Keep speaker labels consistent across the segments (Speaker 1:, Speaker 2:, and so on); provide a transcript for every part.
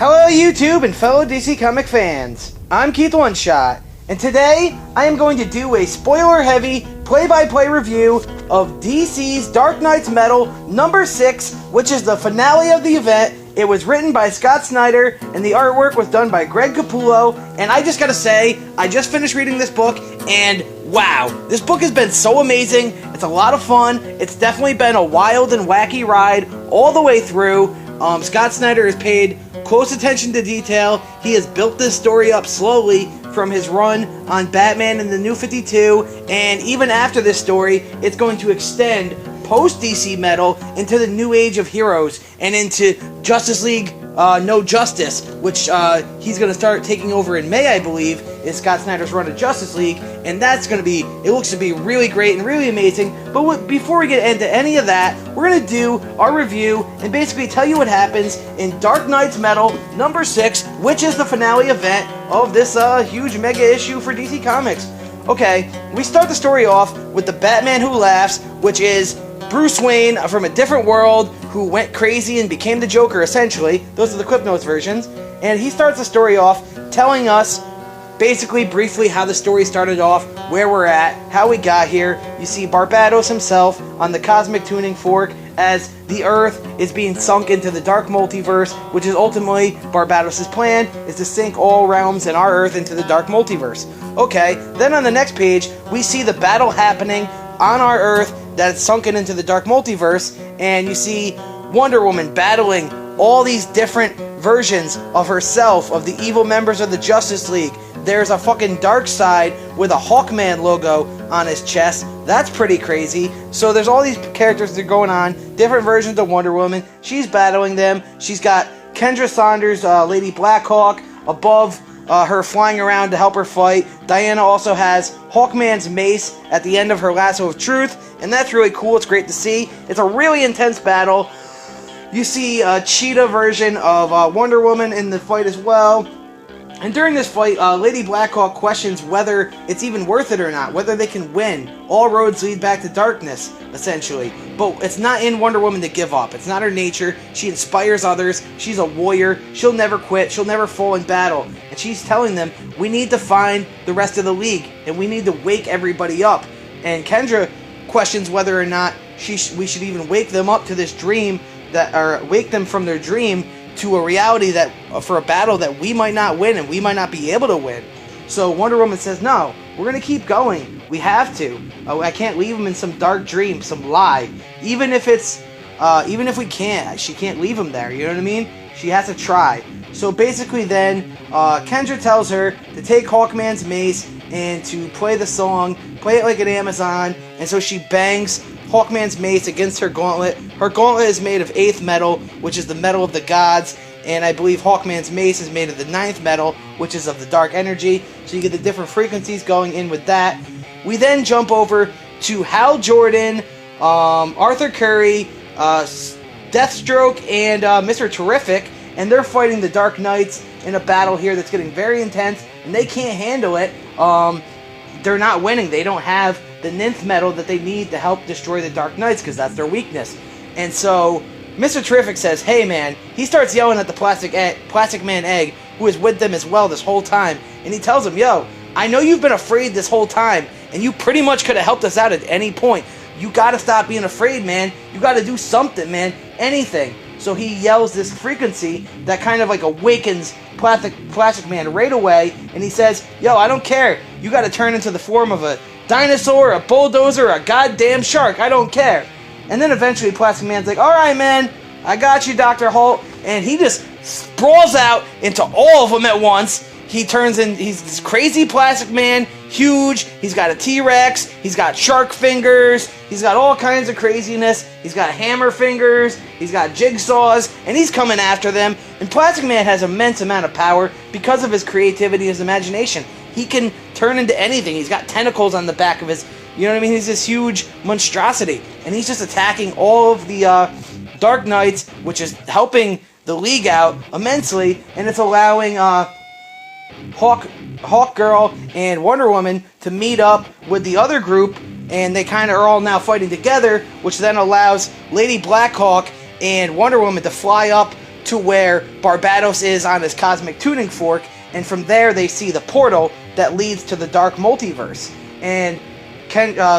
Speaker 1: Hello YouTube and fellow DC Comic fans. I'm Keith One Shot, and today I am going to do a spoiler-heavy play-by-play review of DC's Dark Nights Metal number 6, which is the finale of the event. It was written by Scott Snyder, and the artwork was done by Greg Capullo, and I just gotta say, I just finished reading this book, and wow, this book has been so amazing. It's a lot of fun. It's definitely been a wild and wacky ride all the way through. Scott Snyder has paid close attention to detail. He has built this story up slowly from his run on Batman and the New 52, and even after this story, it's going to extend post-DC Metal into the new age of heroes and into Justice League No Justice, which he's going to start taking over in May, I believe, is Scott Snyder's run of Justice League, and that's going to be, it looks to be really great and really amazing. But before we get into any of that, we're going to do our review and basically tell you what happens in Dark Nights Metal number 6, which is the finale event of this huge mega issue for DC Comics. Okay, we start the story off with the Batman Who Laughs, which is Bruce Wayne from a different world who went crazy and became the Joker, essentially. Those are the Clip Notes versions. And he starts the story off telling us, basically, briefly, how the story started off, where we're at, how we got here. You see Barbados himself on the Cosmic Tuning Fork as the Earth is being sunk into the Dark Multiverse, which is ultimately Barbados' plan, is to sink all realms and our Earth into the Dark Multiverse. Okay, then on the next page, we see the battle happening on our Earth that's sunken into the Dark Multiverse, and you see Wonder Woman battling all these different versions of herself, of the evil members of the Justice League. There's a fucking Darkseid with a Hawkman logo on his chest. That's pretty crazy. So there's all these characters that are going on, different versions of Wonder Woman. She's battling them. She's got Kendra Saunders, Lady Blackhawk, above her flying around to help her fight. Diana also has Hawkman's mace at the end of her lasso of truth, and that's really cool. It's great to see. It's a really intense battle. You see a Cheetah version of Wonder Woman in the fight as well. And during this fight, Lady Blackhawk questions whether it's even worth it or not, whether they can win. All roads lead back to darkness, essentially. But it's not in Wonder Woman to give up. It's not her nature. She inspires others. She's a warrior. She'll never quit. She'll never fall in battle. And she's telling them, we need to find the rest of the League, and we need to wake everybody up. And Kendra questions whether or not we should even wake them up to this dream, or wake them from their dream to a reality that for a battle that we might not win and we might not be able to win. So Wonder Woman says, no, we're going to keep going. We have to. I can't leave them in some dark dream, some lie. Even if we can't, she can't leave them there, you know what I mean? She has to try. So basically then, Kendra tells her to take Hawkman's mace and to play the song, play it like an Amazon, and so she bangs Hawkman's mace against her gauntlet. Her gauntlet is made of 8th metal, which is the metal of the gods, and I believe Hawkman's mace is made of the 9th metal, which is of the dark energy, so you get the different frequencies going in with that. We then jump over to Hal Jordan, Arthur Curry, Deathstroke, and Mr. Terrific, and they're fighting the Dark Knights in a battle here that's getting very intense, and they can't handle it. They're not winning. They don't have the 9th metal that they need to help destroy the Dark Knights, because that's their weakness. And so Mr. Terrific says, hey man, he starts yelling at the Plastic Man Egg, who is with them as well this whole time, and he tells him, yo, I know you've been afraid this whole time, and you pretty much could have helped us out at any point. You gotta stop being afraid, man. You gotta do something, man. Anything. So he yells this frequency that kind of like awakens Plastic Man right away, and he says, yo, I don't care. You gotta turn into the form of a dinosaur, a bulldozer, a goddamn shark. I don't care. And then eventually Plastic Man's like, alright man, I got you, Dr. Holt. And he just sprawls out into all of them at once. He turns in, he's this crazy Plastic Man, huge. He's got a T-Rex, he's got shark fingers, he's got all kinds of craziness. He's got hammer fingers, he's got jigsaws, and he's coming after them. And Plastic Man has immense amount of power because of his creativity, his imagination. He can turn into anything. He's got tentacles on the back of his, you know what I mean? He's this huge monstrosity. And he's just attacking all of the Dark Knights, which is helping the League out immensely. And it's allowing Hawkgirl and Wonder Woman to meet up with the other group. And they kind of are all now fighting together, which then allows Lady Blackhawk and Wonder Woman to fly up to where Barbatos is on his cosmic tuning fork, and from there they see the portal that leads to the dark multiverse. And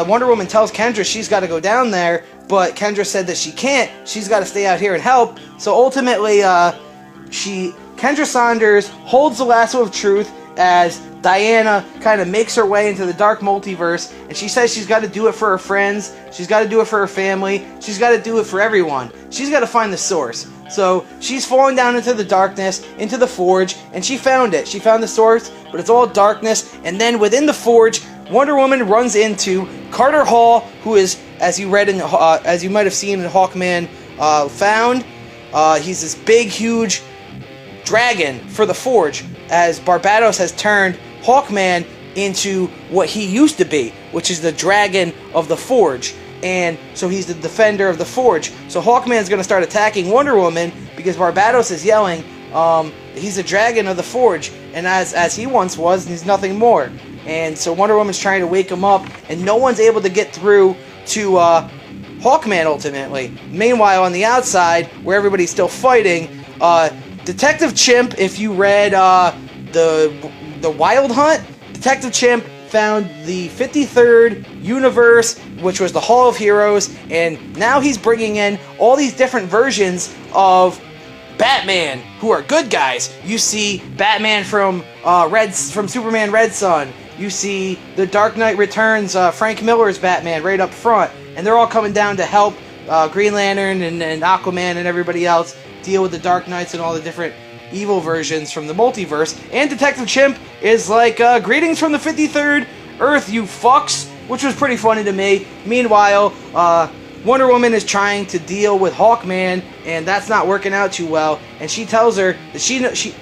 Speaker 1: Wonder Woman tells Kendra she's got to go down there, but Kendra said that she can't. She's got to stay out here and help. So ultimately, Kendra Saunders holds the lasso of truth as Diana kind of makes her way into the dark multiverse, and she says she's got to do it for her friends, she's got to do it for her family, she's got to do it for everyone. She's got to find the source. So she's falling down into the darkness, into the Forge, and she found it. She found the source, but it's all darkness. And then within the Forge, Wonder Woman runs into Carter Hall, who is, as you might have seen in Hawkman Found, he's this big, huge dragon for the Forge, as Barbatos has turned Hawkman into what he used to be, which is the dragon of the Forge. And so he's the defender of the Forge. So Hawkman's going to start attacking Wonder Woman because Barbatos is yelling, he's a dragon of the Forge, and as he once was, he's nothing more. And so Wonder Woman's trying to wake him up, and no one's able to get through to Hawkman ultimately. Meanwhile, on the outside, where everybody's still fighting, Detective Chimp, if you read the Wild Hunt, Detective Chimp found the 53rd universe, which was the Hall of Heroes, and now he's bringing in all these different versions of Batman who are good guys. You see Batman from Superman Red Son. You see the Dark Knight Returns, Frank Miller's Batman right up front, and they're all coming down to help Green Lantern and Aquaman and everybody else deal with the Dark Knights and all the different evil versions from the multiverse. And Detective Chimp is like, greetings from the 53rd Earth, you fucks, which was pretty funny to me. Meanwhile, Wonder Woman is trying to deal with Hawkman, and that's not working out too well. And she tells her that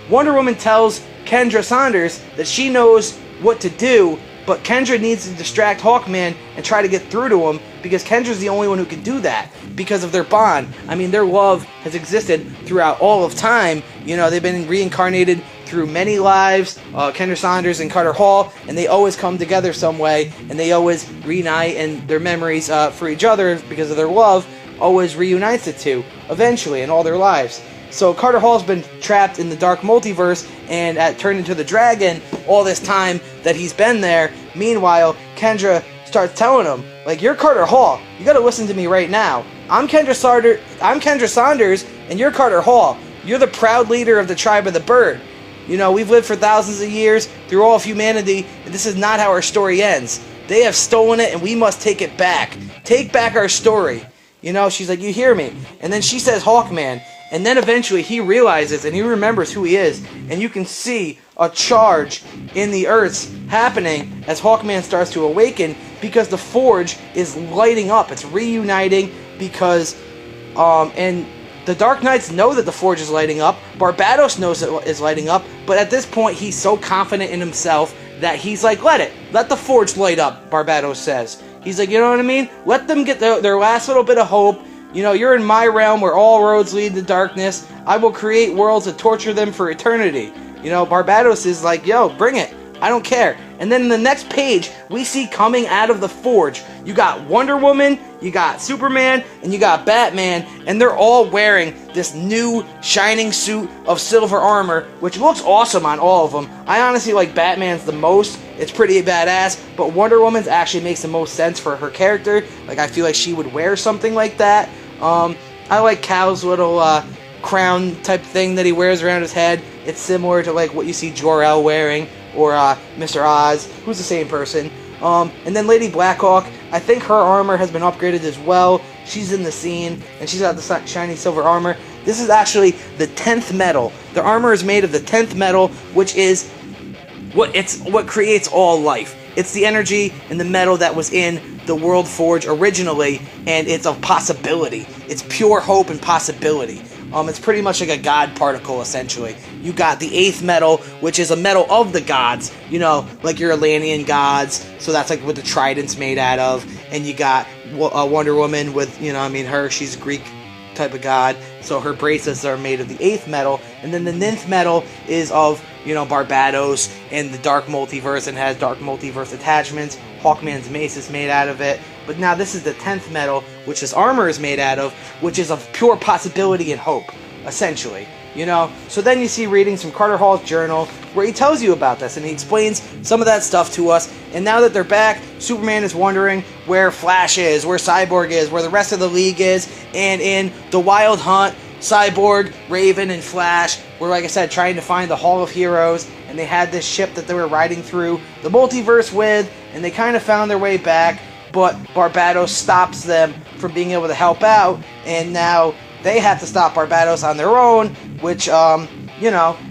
Speaker 1: Wonder Woman tells Kendra Saunders that she knows what to do, but Kendra needs to distract Hawkman and try to get through to him, because Kendra's the only one who can do that because of their bond. I mean, their love has existed throughout all of time. You know, they've been reincarnated through many lives, Kendra Saunders and Carter Hall, and they always come together some way, and they always reunite, and their memories for each other, because of their love, always reunites the two, eventually, in all their lives. So Carter Hall's been trapped in the dark multiverse and turned into the dragon all this time that he's been there. Meanwhile, Kendra starts telling him, like, you're Carter Hall. You gotta listen to me right now. I'm Kendra Saunders, and you're Carter Hall. You're the proud leader of the tribe of the bird. You know, we've lived for thousands of years through all of humanity, and this is not how our story ends. They have stolen it, and we must take it back. Take back our story. You know, she's like, you hear me? And then she says Hawkman. And then eventually he realizes and he remembers who he is. And you can see a charge in the Earths happening as Hawkman starts to awaken, because the Forge is lighting up. It's reuniting because, and the Dark Knights know that the Forge is lighting up. Barbatos knows it is lighting up. But at this point, he's so confident in himself that he's like, let the Forge light up, Barbatos says. He's like, you know what I mean? Let them get their last little bit of hope. You know, you're in my realm where all roads lead to darkness. I will create worlds to torture them for eternity. You know, Barbatos is like, yo, bring it. I don't care. And then in the next page, we see coming out of the Forge, you got Wonder Woman, you got Superman, and you got Batman, and they're all wearing this new shining suit of silver armor, which looks awesome on all of them. I honestly like Batman's the most. It's pretty badass, but Wonder Woman's actually makes the most sense for her character. Like, I feel like she would wear something like that. I like Cal's little crown type thing that he wears around his head. It's similar to like what you see Jor-El wearing, or Mr. Oz, who's the same person. And then Lady Blackhawk, I think her armor has been upgraded as well. She's in the scene, and she's got the shiny silver armor. This is actually the 10th metal. The armor is made of the 10th metal, which is what creates all life. It's the energy and the metal that was in the World Forge originally, and it's a possibility. It's pure hope and possibility. It's pretty much like a god particle, essentially. You got the 8th metal, which is a metal of the gods, you know, like your Atlantean gods, so that's like what the trident's made out of. And you got Wonder Woman with, you know, she's a Greek type of god, so her bracelets are made of the 8th metal. And then the 9th metal is of, you know, Barbatos and the Dark Multiverse, and has Dark Multiverse attachments. Hawkman's mace is made out of it. But now this is the 10th metal, which his armor is made out of, which is of pure possibility and hope. essentially. So then you see readings from Carter Hall's journal where he tells you about this and he explains some of that stuff to us. And now that they're back, Superman is wondering where Flash is, where Cyborg is, where the rest of the League is. And in the Wild Hunt, Cyborg, Raven, and Flash were, like I said, trying to find the Hall of Heroes. And they had this ship that they were riding through the multiverse with, and they kind of found their way back. But Barbados stops them from being able to help out, and now they have to stop Barbados on their own, which, now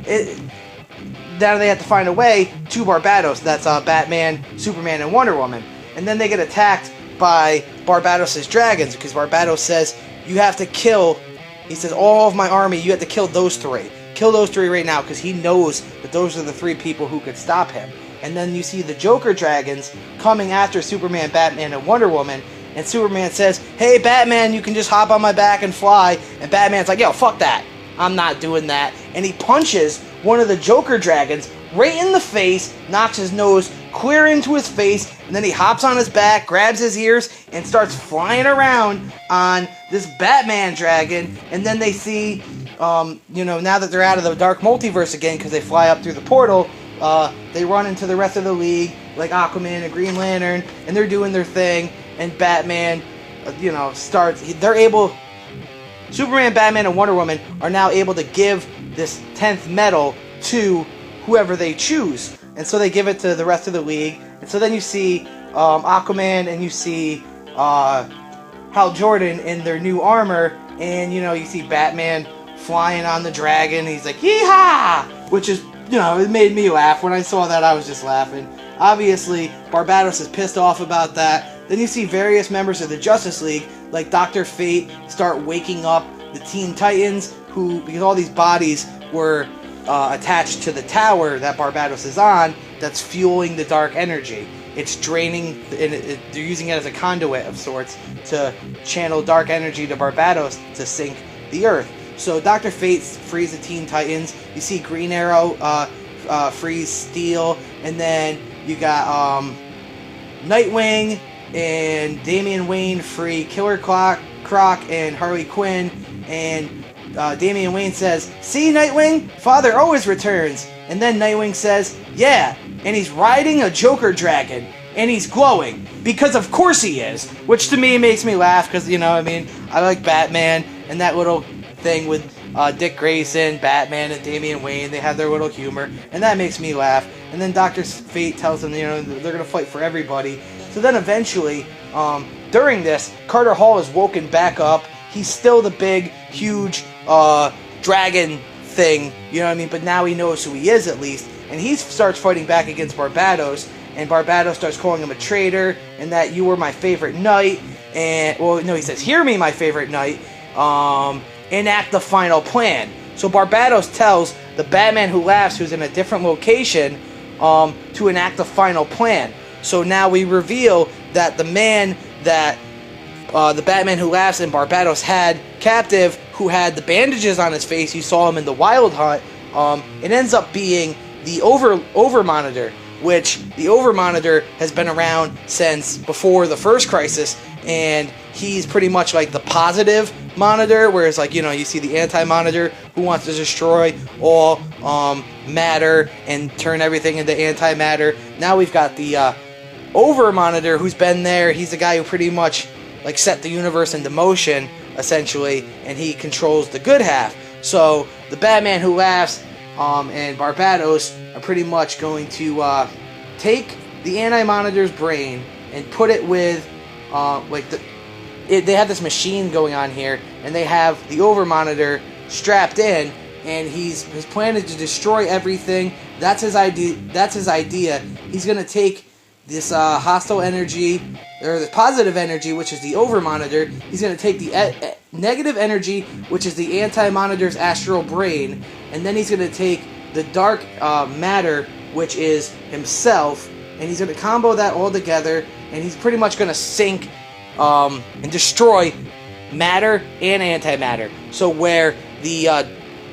Speaker 1: they have to find a way to Barbados. That's Batman, Superman, and Wonder Woman. And then they get attacked by Barbados' dragons, because Barbados says, you have to kill, he says, all of my army, you have to kill those three. Kill those three right now, because he knows that those are the three people who could stop him. And then you see the Joker dragons coming after Superman, Batman, and Wonder Woman. And Superman says, hey, Batman, you can just hop on my back and fly. And Batman's like, yo, fuck that. I'm not doing that. And he punches one of the Joker dragons right in the face, knocks his nose clear into his face, and then he hops on his back, grabs his ears, and starts flying around on this Batman dragon. And then they see, now that they're out of the dark multiverse again, because they fly up through the portal, they run into the rest of the League, like Aquaman and Green Lantern, and they're doing their thing. And Batman, Superman, Batman, and Wonder Woman are now able to give this 10th medal to whoever they choose. And so they give it to the rest of the League. And so then you see Aquaman and you see Hal Jordan in their new armor. And, you see Batman flying on the dragon. He's like, yee-haw! Which is, it made me laugh. When I saw that, I was just laughing. Obviously, Barbados is pissed off about that. Then you see various members of the Justice League, like Dr. Fate, start waking up the Teen Titans, because all these bodies were attached to the tower that Barbados is on, that's fueling the dark energy. It's draining, and they're using it as a conduit of sorts to channel dark energy to Barbados to sink the Earth. So Dr. Fate frees the Teen Titans. You see Green Arrow frees Steel, and then you got Nightwing and Damian Wayne free Killer Croc and Harley Quinn. And Damian Wayne says, see, Nightwing? Father always returns. And then Nightwing says, yeah, and he's riding a Joker dragon, and he's glowing, because of course he is. Which to me makes me laugh, because, I like Batman, and that little thing with Dick Grayson, Batman, and Damian Wayne, they have their little humor, and that makes me laugh. And then Dr. Fate tells them, they're going to fight for everybody. So then eventually, during this, Carter Hall is woken back up. He's still the big, huge dragon thing, but now he knows who he is at least. And he starts fighting back against Barbados, and Barbados starts calling him a traitor, and that you were my favorite knight. And, he says, hear me, my favorite knight, enact the final plan. So Barbados tells the Batman Who Laughs, who's in a different location, to enact the final plan. So now we reveal that the man that the Batman Who Laughs and Barbados had captive, who had the bandages on his face, you saw him in the Wild Hunt, it ends up being the Over-Monitor, which the Over-Monitor has been around since before the first Crisis, and he's pretty much like the positive Monitor, whereas you see the Anti-Monitor who wants to destroy all matter and turn everything into antimatter. Now we've got the Over-Monitor who's been there. He's the guy who pretty much set the universe into motion, essentially, and he controls the good half. So the Batman Who Laughs and Barbados are pretty much going to take the Anti-Monitor's brain and put it with they have this machine going on here, and they have the Over-Monitor strapped in, and his plan is to destroy everything. That's his idea. He's going to take this hostile energy, or the positive energy, which is the Over-Monitor. He's going to take the negative energy, which is the Anti-Monitor's astral brain, and then he's going to take the dark matter, which is himself, and he's going to combo that all together, and he's pretty much going to sink and destroy matter and antimatter. So where the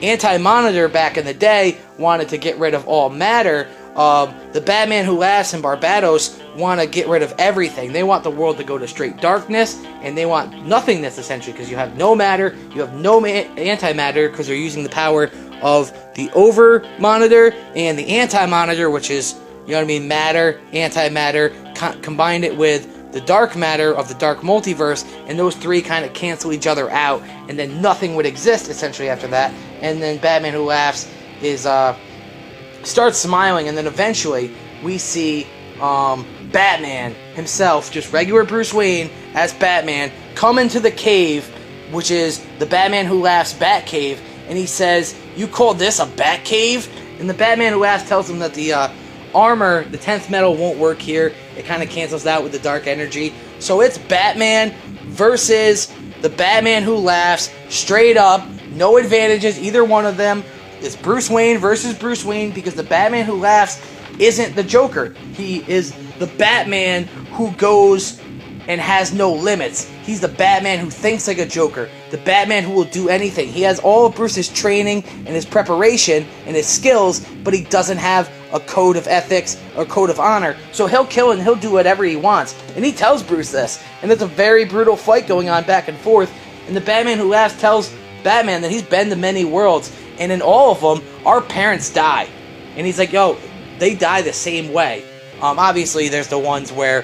Speaker 1: Anti-Monitor back in the day wanted to get rid of all matter, the Batman Who Laughs and Barbados want to get rid of everything. They want the world to go to straight darkness, and they want nothingness, essentially, because you have no matter, you have no antimatter, because they're using the power of the over monitor and the anti-monitor, which is, you know what I mean, matter, antimatter, combine it with the dark matter of the dark multiverse, and those three kind of cancel each other out, and then nothing would exist, essentially, after that. And then Batman Who Laughs starts smiling, and then eventually we see Batman himself, just regular Bruce Wayne as Batman, come into the cave, which is the Batman Who Laughs Bat Cave, and he says, "You call this a Bat Cave?" And the Batman Who Laughs tells him that the armor, the 10th metal, won't work here. It kind of cancels out with the dark energy. So it's Batman versus the Batman Who Laughs, straight up, no advantages, either one of them. It's Bruce Wayne versus Bruce Wayne, because the Batman Who Laughs isn't the Joker. He is the Batman who goes and has no limits. He's the Batman who thinks like a Joker, the Batman who will do anything. He has all of Bruce's training and his preparation and his skills, but he doesn't have a code of ethics or code of honor. So he'll kill and he'll do whatever he wants. And he tells Bruce this. And it's a very brutal fight going on back and forth. And the Batman Who Laughs tells Batman that he's been to many worlds, and in all of them, our parents die. And he's like, yo, they die the same way. Obviously, there's the ones where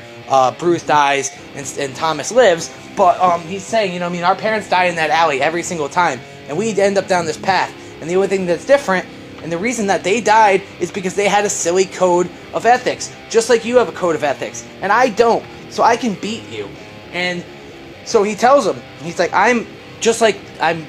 Speaker 1: Bruce dies and Thomas lives, but he's saying, you know, I mean, our parents die in that alley every single time, and we end up down this path. And the only thing that's different, and the reason that they died, is because they had a silly code of ethics, just like you have a code of ethics, and I don't, so I can beat you. And so he tells him, he's like, I'm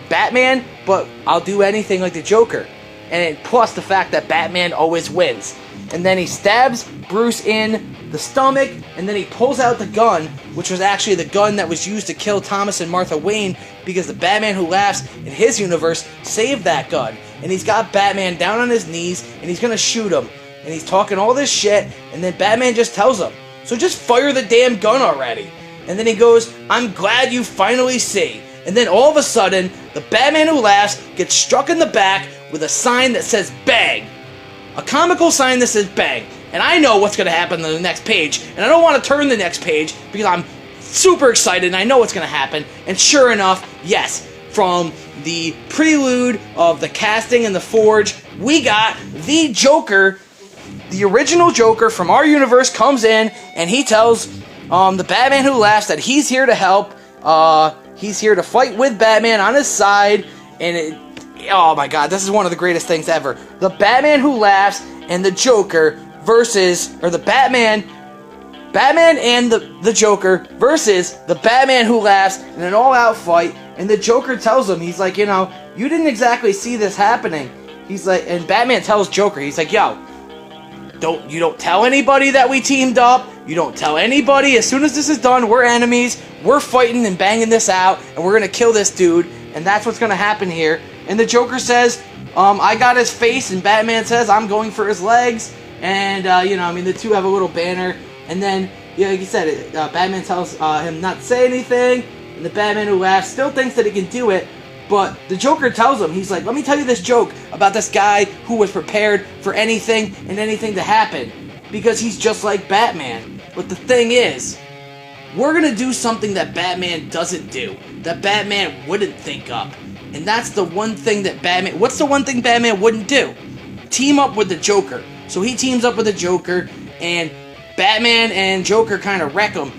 Speaker 1: Batman, but I'll do anything like the Joker. And plus the fact that Batman always wins. And then he stabs Bruce in the stomach, and then he pulls out the gun, which was actually the gun that was used to kill Thomas and Martha Wayne, because the Batman Who Laughs in his universe saved that gun. And he's got Batman down on his knees, and he's gonna shoot him. And he's talking all this shit, and then Batman just tells him, so just fire the damn gun already. And then he goes, I'm glad you finally see. And then all of a sudden, the Batman Who Laughs gets struck in the back with a sign that says bang. A comical sign that says bang. And I know what's going to happen on the next page, and I don't want to turn the next page because I'm super excited and I know what's going to happen. And sure enough, yes, from the prelude of the casting and the forge, we got the Joker, the original Joker from our universe, comes in and he tells the Batman Who Laughs that he's here to help. He's here to fight with Batman on his side, and oh my god, this is one of the greatest things ever. The Batman Who Laughs and the Joker versus, or the Batman and the Joker versus the Batman Who Laughs in an all-out fight, and the Joker tells him, he's like, you know, you didn't exactly see this happening. He's like, and Batman tells Joker, he's like, yo, you don't tell anybody that we teamed up. You don't tell anybody. As soon as this is done, we're enemies. We're fighting and banging this out, and we're gonna kill this dude. And that's what's gonna happen here. And the Joker says, I got his face, and Batman says, I'm going for his legs. And you know, I mean, the two have a little banner. And then, yeah, like you said, Batman tells him not to say anything. And the Batman Who Laughs still thinks that he can do it. But the Joker tells him, he's like, let me tell you this joke about this guy who was prepared for anything and anything to happen. Because he's just like Batman. But the thing is, we're going to do something that Batman doesn't do. That Batman wouldn't think up. And that's the one thing that Batman... What's the one thing Batman wouldn't do? Team up with the Joker. So he teams up with the Joker, and Batman and Joker kind of wreck him.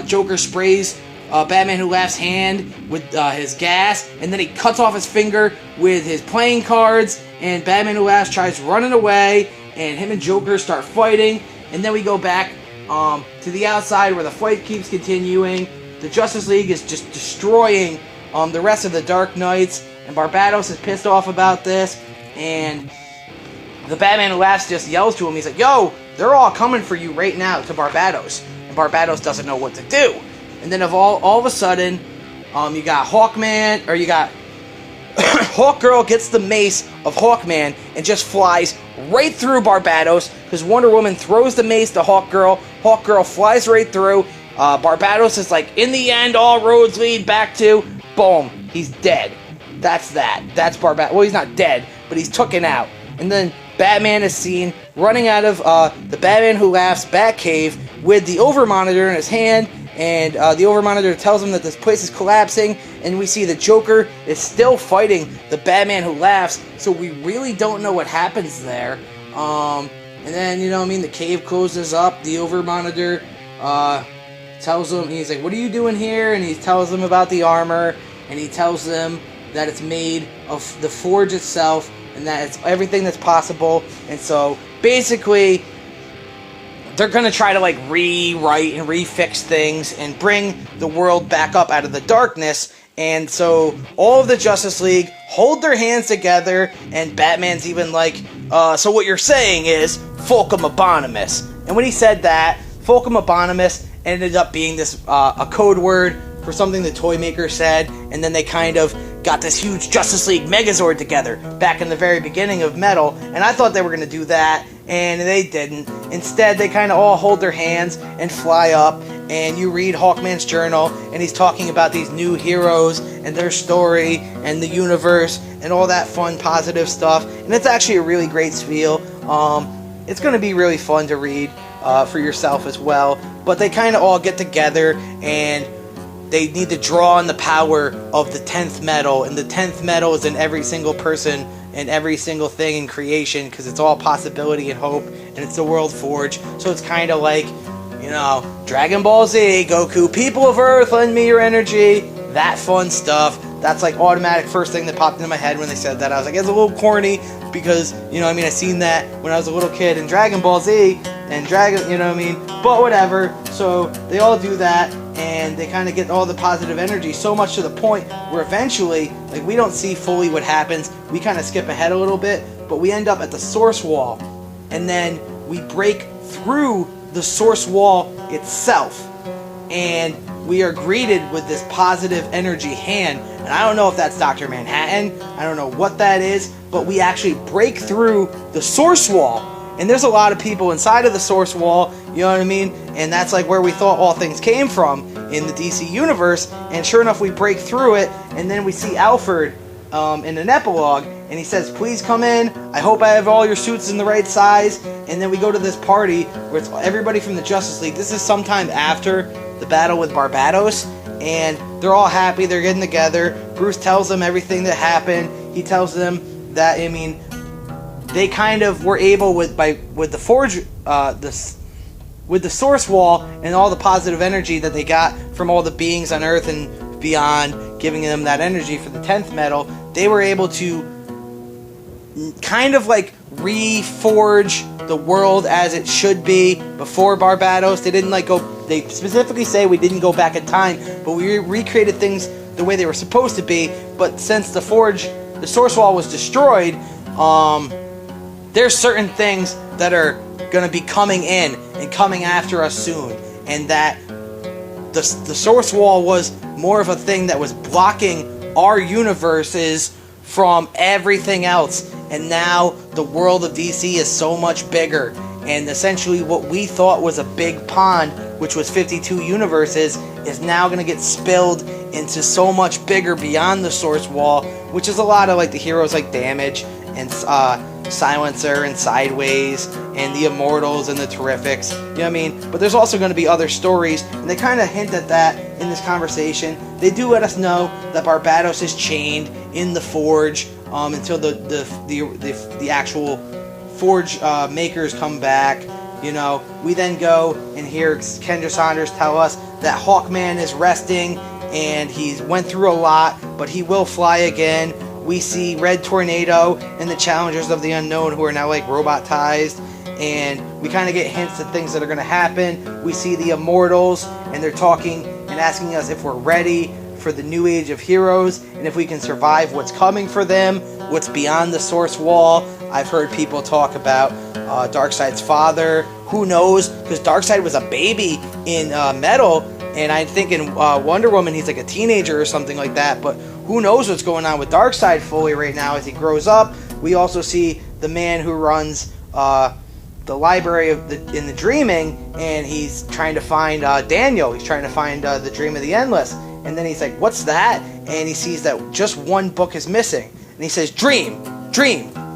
Speaker 1: Joker sprays Batman Who Laughs' hand with his gas, and then he cuts off his finger with his playing cards, and Batman Who Laughs tries running away, and him and Joker start fighting, and then we go back to the outside where the fight keeps continuing. The Justice League is just destroying the rest of the Dark Knights, and Barbados is pissed off about this, and the Batman Who Laughs just yells to him. He's like, yo, they're all coming for you right now to Barbados, and Barbados doesn't know what to do. And then all of a sudden, you got Hawkman, or you got Hawkgirl gets the mace of Hawkman and just flies right through Barbados, because Wonder Woman throws the mace to Hawkgirl. Hawkgirl flies right through. Barbados is like, in the end, all roads lead back to, boom, he's dead. That's that. That's Barbados. Well, he's not dead, but he's taken out. And then Batman is seen running out of the Batman Who Laughs Batcave, with the Overmonitor in his hand, and the Overmonitor tells him that this place is collapsing, and we see the Joker is still fighting the Batman Who Laughs, so we really don't know what happens there. And then, the cave closes up, the Overmonitor tells him, he's like, what are you doing here? And he tells them about the armor, and he tells them that it's made of the Forge itself, and that it's everything that's possible. And so, basically, they're going to try to, rewrite and refix things and bring the world back up out of the darkness. And so, all of the Justice League hold their hands together, and Batman's even like, so what you're saying is, Fulcrum Abonimus. And when he said that, Fulcrum Abonimus ended up being this a code word for something the toy maker said, and then they kind of got this huge Justice League Megazord together back in the very beginning of Metal, and I thought they were going to do that, and they didn't. Instead, they kind of all hold their hands and fly up, and you read Hawkman's journal, and he's talking about these new heroes and their story and the universe and all that fun, positive stuff, and it's actually a really great spiel. It's going to be really fun to read for yourself as well, but they kind of all get together, and they need to draw on the power of the 10th metal, and the 10th metal is in every single person and every single thing in creation, because it's all possibility and hope, and it's the World Forge. So it's kind of like, Dragon Ball Z, Goku, people of Earth, lend me your energy, that fun stuff. That's automatic first thing that popped into my head when they said that. I was like, it's a little corny, because, I seen that when I was a little kid in Dragon Ball Z, and but whatever. So they all do that, and they kind of get all the positive energy, so much to the point where eventually, we don't see fully what happens. We kind of skip ahead a little bit, but we end up at the Source Wall, and then we break through the Source Wall itself, and we are greeted with this positive energy hand, and I don't know if that's Dr. Manhattan, I don't know what that is, but we actually break through the Source Wall, and there's a lot of people inside of the Source Wall, and that's where we thought all things came from in the DC Universe, and sure enough we break through it, and then we see Alfred in an epilogue, and he says, please come in, I hope I have all your suits in the right size, and then we go to this party where it's everybody from the Justice League. This is sometime after the battle with Barbados, and they're all happy, they're getting together. Bruce tells them everything that happened. He tells them that, they kind of were able with the Forge, with the Source Wall and all the positive energy that they got from all the beings on Earth and beyond, giving them that energy for the 10th metal, they were able to kind of reforge the world as it should be before Barbados. They didn't they specifically say we didn't go back in time, but we recreated things the way they were supposed to be. But since the Source Wall was destroyed, there's certain things that are going to be coming in and coming after us soon, and that the Source Wall was more of a thing that was blocking our universes from everything else, and now the world of DC is so much bigger, and essentially what we thought was a big pond, which was 52 universes, is now going to get spilled into so much bigger beyond the Source Wall, which is a lot of the heroes like Damage and Silencer and Sideways and the Immortals and the Terrifics, but there's also going to be other stories, and they kind of hint at that in this conversation. They do let us know that Barbados is chained in the Forge until the actual Forge makers come back. We then go and hear Kendra Saunders tell us that Hawkman is resting, and he's went through a lot, but he will fly again. We see Red Tornado and the Challengers of the Unknown, who are now robotized, and we kind of get hints at things that are going to happen. We see the Immortals, and they're talking and asking us if we're ready for the new age of heroes, and if we can survive what's coming for them, what's beyond the Source Wall. I've heard people talk about Darkseid's father. Who knows? Because Darkseid was a baby in Metal, and I think in Wonder Woman he's a teenager or something like that, but who knows what's going on with Darkseid fully right now as he grows up. We also see the man who runs the library in the Dreaming, and he's trying to find Daniel. He's trying to find the Dream of the Endless, and then he's like, what's that? And he sees that just one book is missing, and he says, Dream,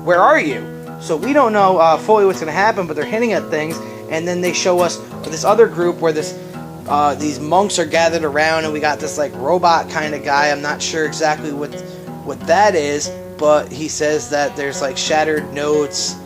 Speaker 1: where are you? So we don't know fully what's going to happen, but they're hinting at things, and then they show us this other group where these monks are gathered around, and we got this like robot kind of guy. I'm not sure exactly what that is, but he says that there's like shattered notes,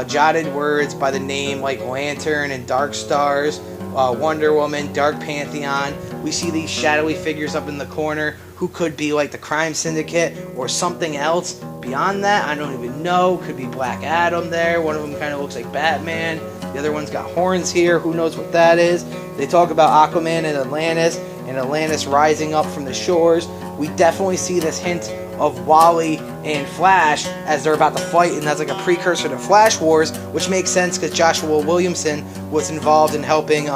Speaker 1: jotted words by the name like Lantern and Dark Stars, Wonder Woman, Dark Pantheon. We see these shadowy figures up in the corner who could be like the Crime Syndicate or something else. Beyond that, I don't even know. Could be Black Adam there. One of them kind of looks like Batman. The other one's got horns here. Who knows what that is? They talk about Aquaman and Atlantis rising up from the shores. We definitely see this hint of Wally and Flash as they're about to fight, and that's like a precursor to Flash Wars, which makes sense because Joshua Williamson was involved in helping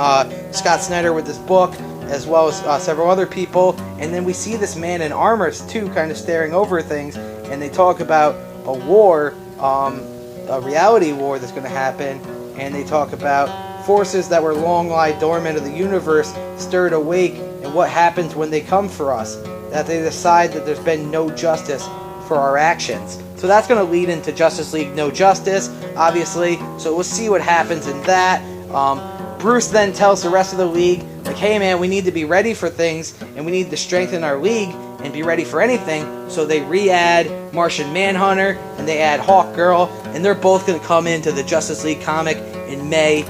Speaker 1: Scott Snyder with this book, as well as several other people. And then we see this man in armor too, kind of staring over things, and they talk about a war, a reality war that's going to happen, and they talk about forces that were long lie dormant of the universe stirred awake, and what happens when they come for us, that they decide that there's been no justice for our actions. So that's going to lead into Justice League No Justice, obviously, so we'll see what happens in that. Bruce then tells the rest of the league, like, hey man, we need to be ready for things, and we need to strengthen our league and be ready for anything. So they re-add Martian Manhunter, and they add Hawkgirl, and they're both going to come into the Justice League comic in May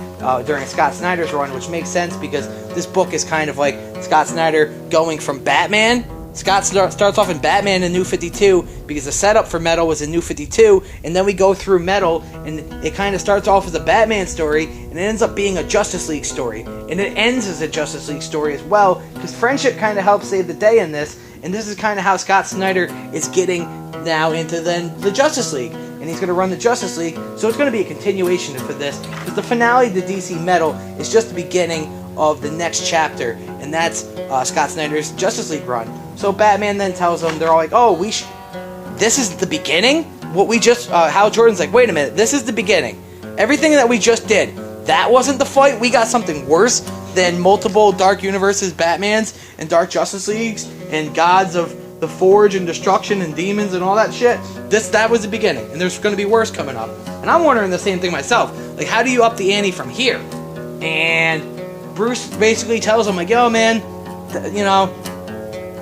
Speaker 1: during Scott Snyder's run, which makes sense because this book is kind of like Scott Snyder going from Batman. Scott starts off in Batman in New 52 because the setup for Metal was in New 52, and then we go through Metal, and it kind of starts off as a Batman story, and it ends up being a Justice League story, and it ends as a Justice League story as well, because friendship kind of helps save the day in this, and this is kind of how Scott Snyder is getting now into then the Justice League, and he's going to run the Justice League, so it's going to be a continuation for this, because the finale to DC Metal is just the beginning of the next chapter, and that's Scott Snyder's Justice League run. So Batman then tells them, they're all like, oh, this is the beginning? What we just, Hal Jordan's like, wait a minute, this is the beginning. Everything that we just did, that wasn't the fight? We got something worse than multiple Dark Universes, Batmans, and Dark Justice Leagues, and gods of the Forge and destruction and demons and all that shit? That was the beginning, and there's going to be worse coming up. And I'm wondering the same thing myself. Like, how do you up the ante from here? And Bruce basically tells him, like, yo, man, you know,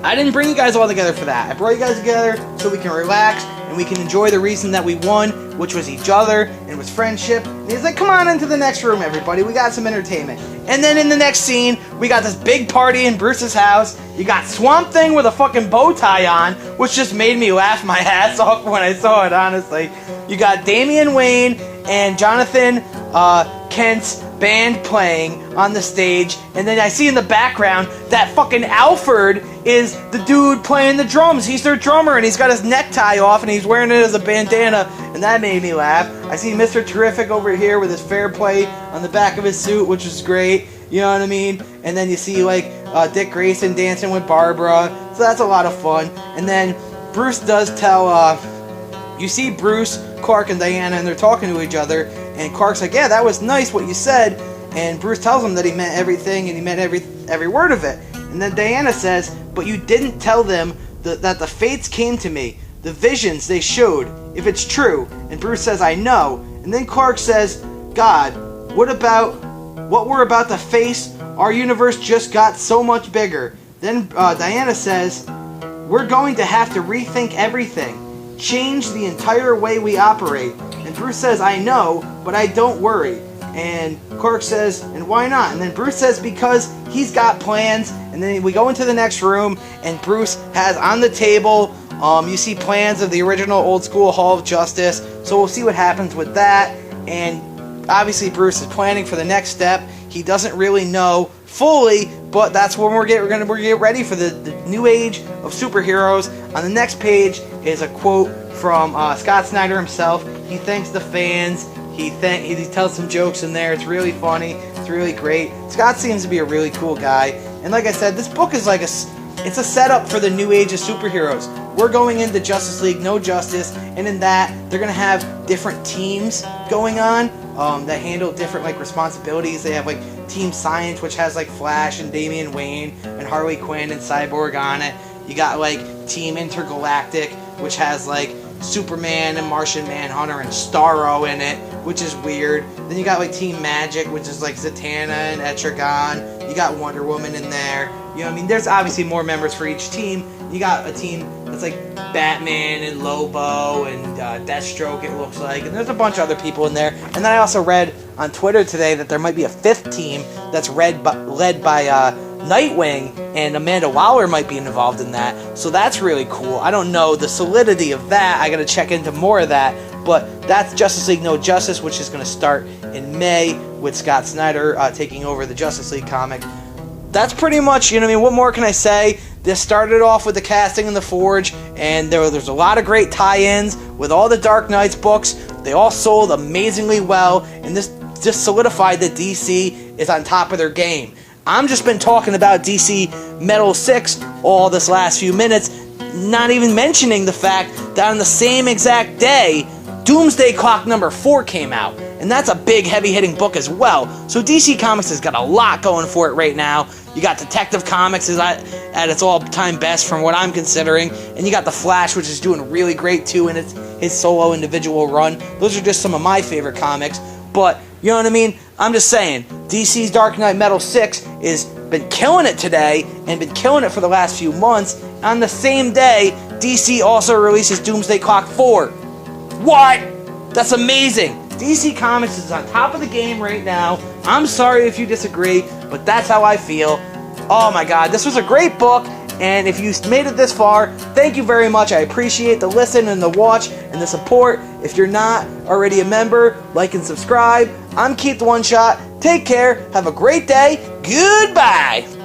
Speaker 1: I didn't bring you guys all together for that. I brought you guys together so we can relax and we can enjoy the reason that we won, which was each other and was friendship. And he's like, come on into the next room, everybody. We got some entertainment. And then in the next scene, we got this big party in Bruce's house. You got Swamp Thing with a fucking bow tie on, which just made me laugh my ass off when I saw it, honestly. You got Damian Wayne and Jonathan Kent's band playing on the stage, and then I see in the background that fucking Alfred is the dude playing the drums. He's their drummer, and he's got his necktie off, and he's wearing it as a bandana, and that made me laugh. I see Mr. Terrific over here with his fair play on the back of his suit, which is great, you know what I mean? And then you see, like, Dick Grayson dancing with Barbara, so that's a lot of fun. And then Bruce does tell, you see Bruce, Clark, and Diana, and they're talking to each other, and Clark's like, yeah, that was nice what you said, and Bruce tells him that he meant everything, and he meant every word of it. And then Diana says, but you didn't tell them that the fates came to me, the visions they showed, if it's true. And Bruce says, I know. And then Clark says, God, what we're about to face? Our universe just got so much bigger. Then Diana says, we're going to have to rethink everything, change the entire way we operate. And Bruce says, I know, but I don't worry. And Clark says, and why not? And then Bruce says, because he's got plans. And then we go into the next room, and Bruce has on the table, you see plans of the original old school Hall of Justice. So we'll see what happens with that. And obviously Bruce is planning for the next step. He doesn't really know fully, but that's when we're gonna get ready for the new age of superheroes. On the next page is a quote from Scott Snyder himself. He thanks the fans. He tells some jokes in there. It's really funny. It's really great. Scott seems to be a really cool guy. And like I said, this book is like it's a setup for the new age of superheroes. We're going into Justice League No Justice, and in that they're gonna have different teams going on that handle different like responsibilities. They have like Team Science, which has like Flash and Damian Wayne and Harley Quinn and Cyborg on it. You got like Team Intergalactic, which has like Superman and Martian Manhunter and Starro in it, which is weird. Then you got like Team Magic, which is like Zatanna and Etrigan. You got Wonder Woman in there. You know what I mean? There's obviously more members for each team. You got a team that's like Batman and Lobo and Deathstroke, it looks like. And there's a bunch of other people in there. And then I also read on Twitter today that there might be a 5th team that's led by Nightwing, and Amanda Waller might be involved in that. So that's really cool. I don't know the solidity of that. I got to check into more of that. But that's Justice League No Justice, which is going to start in May with Scott Snyder taking over the Justice League comic. That's pretty much, you know what I mean, what more can I say? This started off with the casting in the Forge, and there's a lot of great tie-ins with all the Dark Knights books. They all sold amazingly well, and this just solidified that DC is on top of their game. I'm just been talking about DC Metal 6 all this last few minutes, not even mentioning the fact that on the same exact day, Doomsday Clock number 4 came out, and that's a big, heavy-hitting book as well. So DC Comics has got a lot going for it right now. You got Detective Comics is at its all-time best from what I'm considering, and you got The Flash, which is doing really great too in his solo individual run. Those are just some of my favorite comics, but you know what I mean? I'm just saying, DC's Dark Knight Metal 6 is been killing it today and been killing it for the last few months. On the same day, DC also releases Doomsday Clock 4. What? That's amazing. DC Comics is on top of the game right now. I'm sorry if you disagree, but that's how I feel. Oh my god, this was a great book, and if you made it this far, thank you very much. I appreciate the listen and the watch and the support. If you're not already a member, like and subscribe. I'm Keith One Shot. Take care. Have a great day. Goodbye.